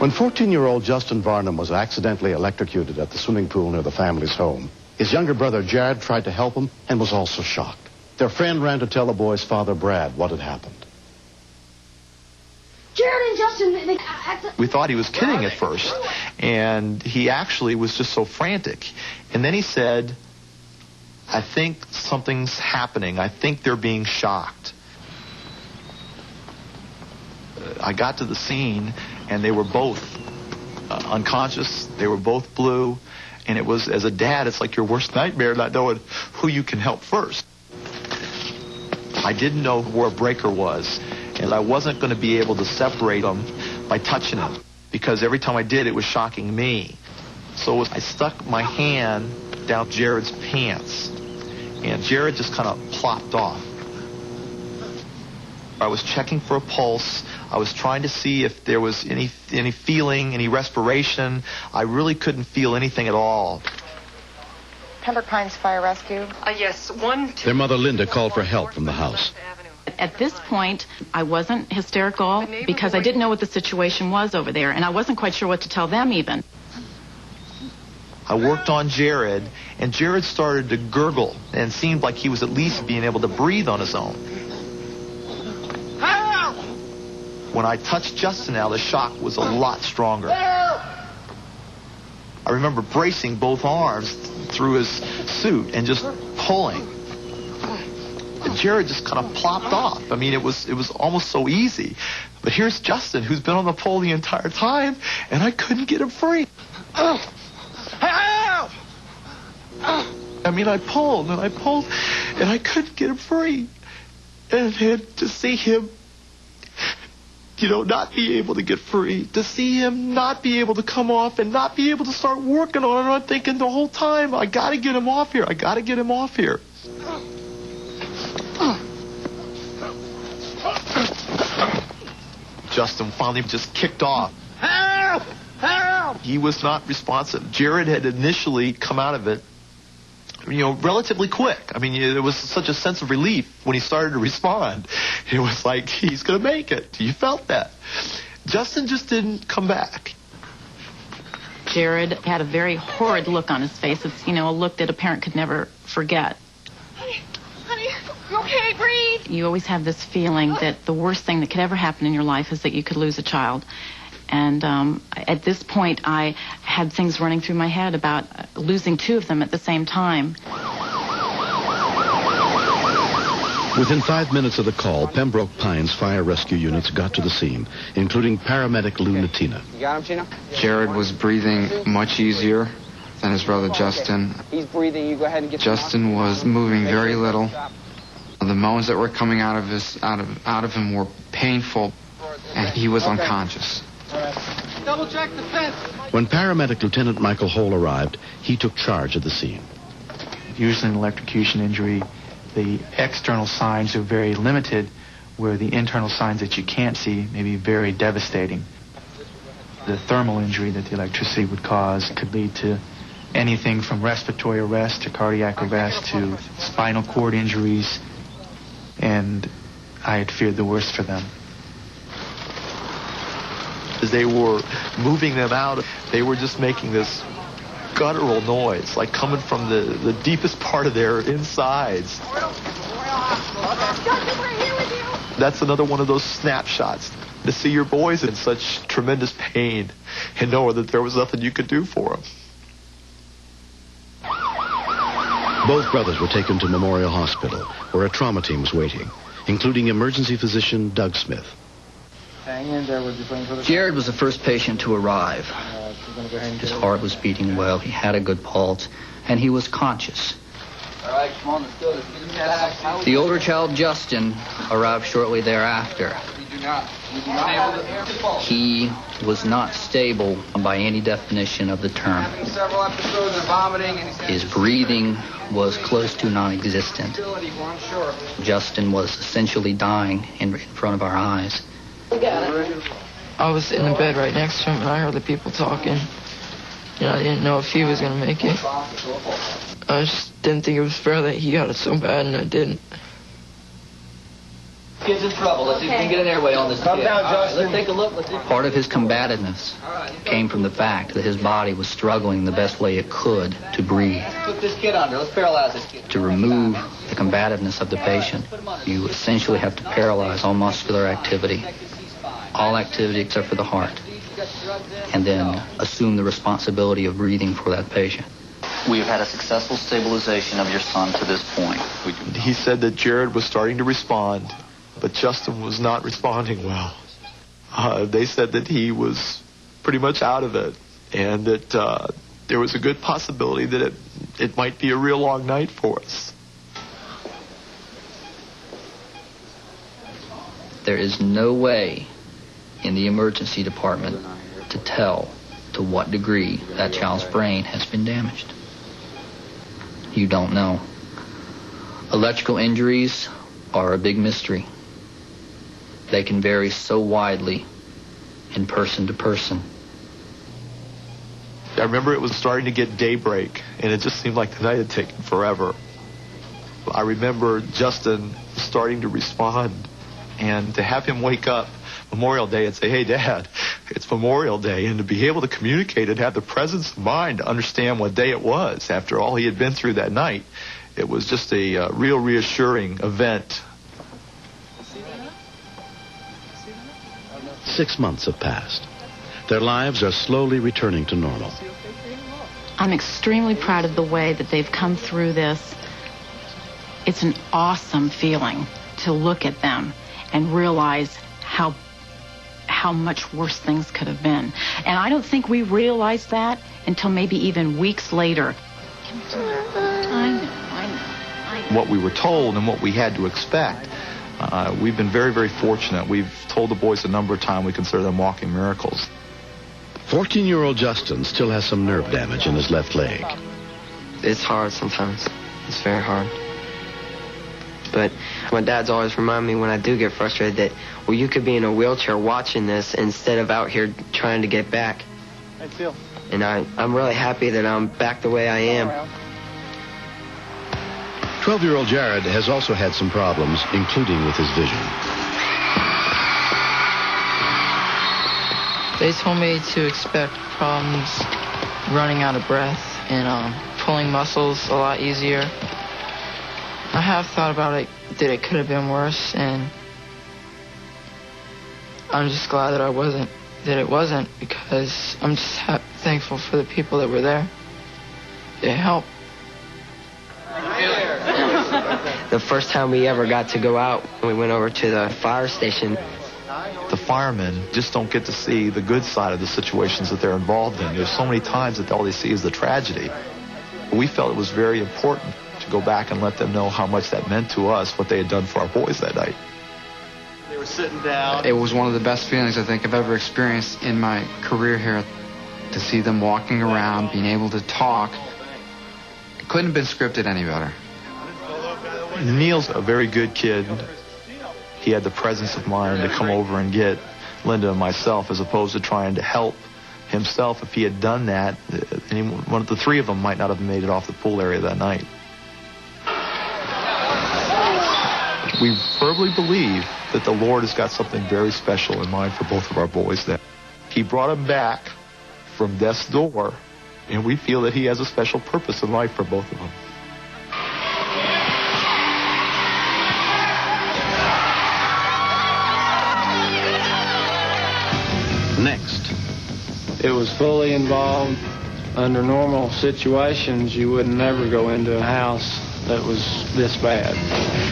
When 14-year-old Justin Varnum was accidentally electrocuted at the swimming pool near the family's home, his younger brother Jared tried to help him and was also shocked. Their friend ran to tell the boy's father, Brad, what had happened. Jared and Justin, we thought he was kidding at first, and he actually was just so frantic. And then he said, I think something's happening. I think they're being shocked. I got to the scene, and they were both unconscious. They were both blue. And it was, as a dad, it's like your worst nightmare, not knowing who you can help first. I didn't know where a breaker was, and I wasn't going to be able to separate them by touching them, because every time I did, it was shocking me. So I stuck my hand down Jared's pants, and Jared just kind of plopped off. I was checking for a pulse. I was trying to see if there was any feeling, any respiration. I really couldn't feel anything at all. Pembroke Pines Fire Rescue? Yes, Their mother, Linda, called for help from the house. At this point, I wasn't hysterical because I didn't know what the situation was over there, and I wasn't quite sure what to tell them even. I worked on Jared, and Jared started to gurgle and seemed like he was at least being able to breathe on his own. When I touched Justin now, the shock was a lot stronger. I remember bracing both arms through his suit and just pulling. And Jared just kind of plopped off. I mean, it was almost so easy. But here's Justin, who's been on the pole the entire time, and I couldn't get him free. I mean, I pulled, and I couldn't get him free. And to see him, not be able to get free, to see him not be able to come off and not be able to start working on it. I'm thinking the whole time, I got to get him off here. I got to get him off here. Justin finally just kicked off. Help! Help! He was not responsive. Jared had initially come out of it, relatively quick. I mean, there was such a sense of relief when he started to respond. It was like, he's going to make it. You felt that. Justin just didn't come back. Jared had a very horrid look on his face. It's, a look that a parent could never forget. Honey, you okay? Breathe. You always have this feeling that the worst thing that could ever happen in your life is that you could lose a child. And at this point, I had things running through my head about losing two of them at the same time. Within 5 minutes of the call, Pembroke Pines fire rescue units got to the scene, including paramedic Lou Natina. You got him, Chino? Jared was breathing much easier than his brother Justin. He's breathing. You go ahead and get. Justin was moving very little. The moans that were coming out of him were painful, and he was unconscious. Double check the fence. When paramedic Lieutenant Michael Hole arrived, he took charge of the scene. Usually an electrocution injury, the external signs are very limited, where the internal signs that you can't see may be very devastating. The thermal injury that the electricity would cause could lead to anything from respiratory arrest to cardiac arrest to spinal cord injuries, and I had feared the worst for them. As they were moving them out, they were just making this guttural noise, like coming from the deepest part of their insides. That's another one of those snapshots, to see your boys in such tremendous pain and know that there was nothing you could do for them. Both brothers were taken to Memorial Hospital, where a trauma team was waiting, including emergency physician Doug Smith. Jared was the first patient to arrive. His heart was beating well, he had a good pulse, and he was conscious. The older child, Justin, arrived shortly thereafter. He was not stable by any definition of the term. His breathing was close to non-existent. Justin was essentially dying in front of our eyes. I was in the bed right next to him, and I heard the people talking. I didn't know if he was going to make it. I just didn't think it was fair that he got it so bad, and I didn't. Kid's in trouble. Let's see if we can get an airway on this kid. Come down, Justin. Let's take a look. Part of his combativeness came from the fact that his body was struggling the best way it could to breathe. Put this kid under. Let's paralyze this kid. To remove the combativeness of the patient, you essentially have to paralyze all muscular activity, all activity except for the heart, and then assume the responsibility of breathing for that patient. We have had a successful stabilization of your son to this point. He said that Jared was starting to respond, but Justin was not responding well. They said that he was pretty much out of it, and that there was a good possibility that it might be a real long night for us. There is no way in the emergency department to tell to what degree that child's brain has been damaged. You don't know. Electrical injuries are a big mystery. They can vary so widely in person to person. I remember it was starting to get daybreak, and it just seemed like the night had taken forever. I remember Justin starting to respond, and to have him wake up Memorial Day and say, "Hey, Dad, it's Memorial Day," and to be able to communicate and have the presence of mind to understand what day it was after all he had been through that night, it was just a real reassuring event. 6 months have passed. Their lives are slowly returning to normal. I'm extremely proud of the way that they've come through this. It's an awesome feeling to look at them and realize how much worse things could have been. And I don't think we realized that until maybe even weeks later. I know. What we were told and what we had to expect, we've been very, very fortunate. We've told the boys a number of times we consider them walking miracles. 14-year-old Justin still has some nerve damage in his left leg. It's hard sometimes. It's very hard. But my dad's always remind me when I do get frustrated that, well, you could be in a wheelchair watching this instead of out here trying to get back. Hey, Phil. And I'm really happy that I'm back the way I am. 12-year-old Jared has also had some problems, including with his vision. They told me to expect problems running out of breath and pulling muscles a lot easier. I have thought about it, that it could have been worse, and I'm just glad that it wasn't, because I'm just thankful for the people that were there. They helped. The first time we ever got to go out, we went over to the fire station. The firemen just don't get to see the good side of the situations that they're involved in. There's so many times that all they see is the tragedy. We felt it was very important to go back and let them know how much that meant to us, what they had done for our boys that night. They were sitting down. It was one of the best feelings I think I've ever experienced in my career here, to see them walking around, being able to talk. It couldn't have been scripted any better. Neil's a very good kid. He had the presence of mind to come over and get Linda and myself, as opposed to trying to help himself. If he had done that, one of the three of them might not have made it off the pool area that night. We firmly believe that the Lord has got something very special in mind for both of our boys. That He brought them back from death's door, and we feel that He has a special purpose in life for both of them. Next. It was fully involved. Under normal situations, you would never go into a house that was this bad.